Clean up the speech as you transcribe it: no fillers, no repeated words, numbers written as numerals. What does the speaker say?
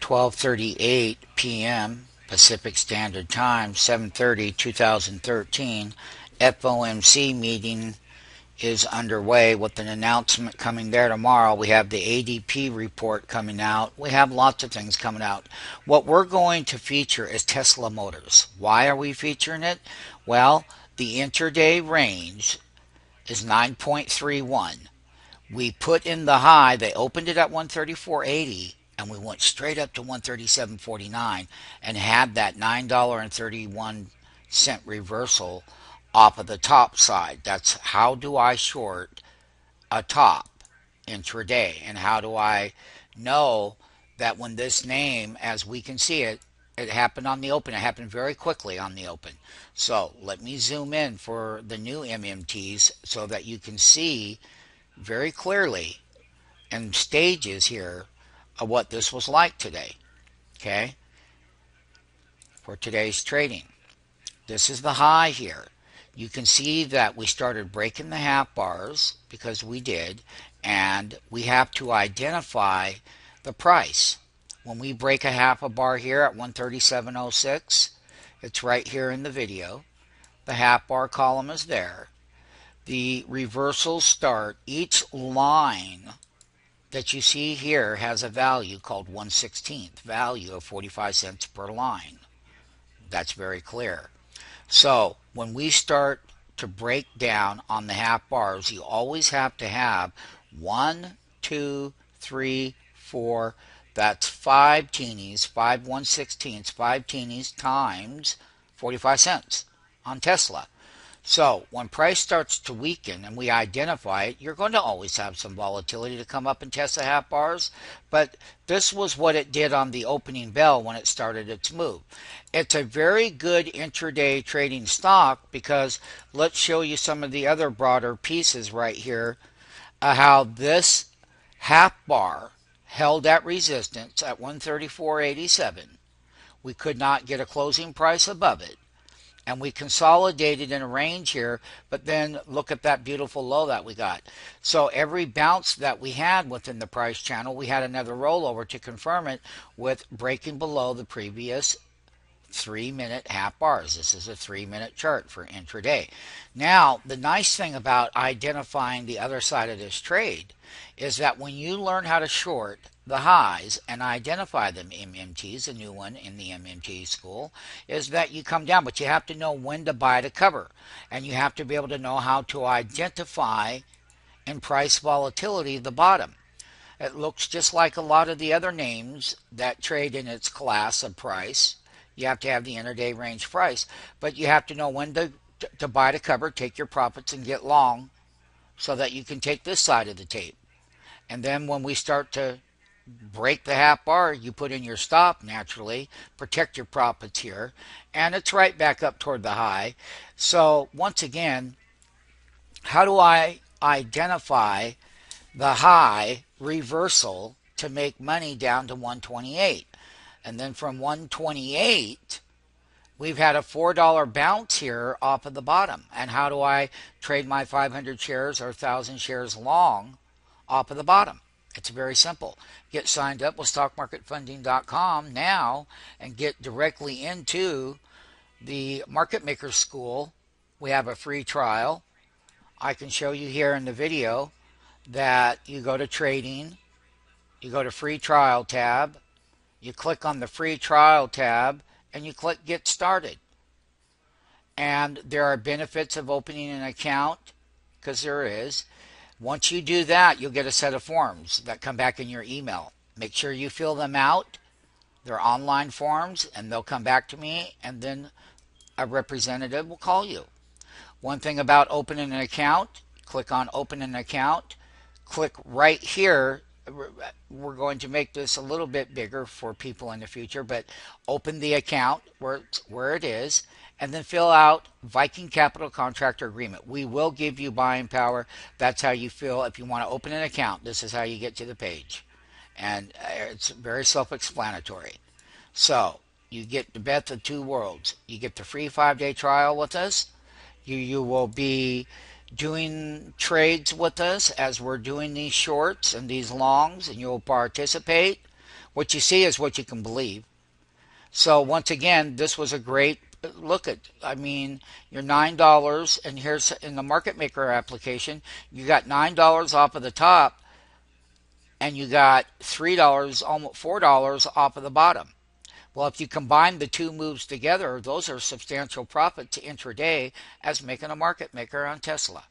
12:38 p.m. Pacific Standard Time, 7:30, 2013. FOMC meeting is underway with an announcement coming there tomorrow. We have the ADP report coming out. We have lots of things coming out. What we're going to feature is Tesla Motors. Why are we featuring it? Well, the intraday range is 9.31. We put in the high. They opened it at 134.80 and we went straight up to 137.49 and had that $9.31 reversal off of the top side. That's how do I short a top intraday, and how do I know that when this name, as we can see it, it happened on the open. It happened very quickly on the open. So let me zoom in for the new MMTs so that you can see very clearly in stages here of what this was like today. Okay, for today's trading, this is the high here. You can see that we started breaking the half bars because we did, and we have to identify the price. When we break a half a bar here at 137.06, it's right here in the video. The half bar column is there. The reversals start. Each line that you see here has a value called 1/16th, value of 45 cents per line. That's very clear. So when we start to break down on the half bars, you always have to have 1, 2, 3, 4. That's 5 teenies, 5 1/16ths, 5 teenies times 45 cents on Tesla. So when price starts to weaken and we identify it, you're going to always have some volatility to come up and test the half bars. But this was what it did on the opening bell when it started its move. It's a very good intraday trading stock because let's show you some of the other broader pieces right here. How this half bar held at resistance at 134.87. We could not get a closing price above it. And we consolidated in a range here, but then look at that beautiful low that we got. So every bounce that we had within the price channel, we had another rollover to confirm it with breaking below the previous 3-minute half bars. This is a 3-minute chart for intraday. Now, the nice thing about identifying the other side of this trade is that when you learn how to short the highs and identify them, MMTs, a new one in the MMT school, is that you come down, but you have to know when to buy to cover, and you have to be able to know how to identify in price volatility the bottom. It looks just like a lot of the other names that trade in its class of price. You have to have the intraday range price, but you have to know when to buy to cover, take your profits and get long so that you can take this side of the tape. And then when we start to break the half bar, you put in your stop naturally, protect your profits here, and it's right back up toward the high. So once again, how do I identify the high reversal to make money down to 128? And then from 128, we've had a $4 bounce here off of the bottom. And how do I trade my 500 shares or 1,000 shares long off of the bottom? It's very simple. Get signed up with stockmarketfunding.com now and get directly into the Market Maker School. We have a free trial. I can show you here in the video that you go to trading, you go to free trial tab, you click on the free trial tab, and you click get started. And there are benefits of opening an account, because there is. Once you do that, you'll get a set of forms that come back in your email. Make sure you fill them out. They're online forms, and they'll come back to me, and then a representative will call you. One thing about opening an account, click on open an account. Click right here. We're going to make this a little bit bigger for people in the future, but open the account where it is, and then fill out Viking Capital Contractor Agreement. We will give you buying power. That's how you feel. If you want to open an account, this is how you get to the page. And it's very self-explanatory. So you get the best of two worlds. You get the free 5-day trial with us. You will be doing trades with us as we're doing these shorts and these longs, and you'll participate. What you see is what you can believe. So once again, this was a great look at. I mean, you're $9, and here's in the market maker application, you got $9 off of the top, and you got $3, almost $4 off of the bottom. Well, if you combine the two moves together, those are substantial profit to intraday as making a market maker on Tesla.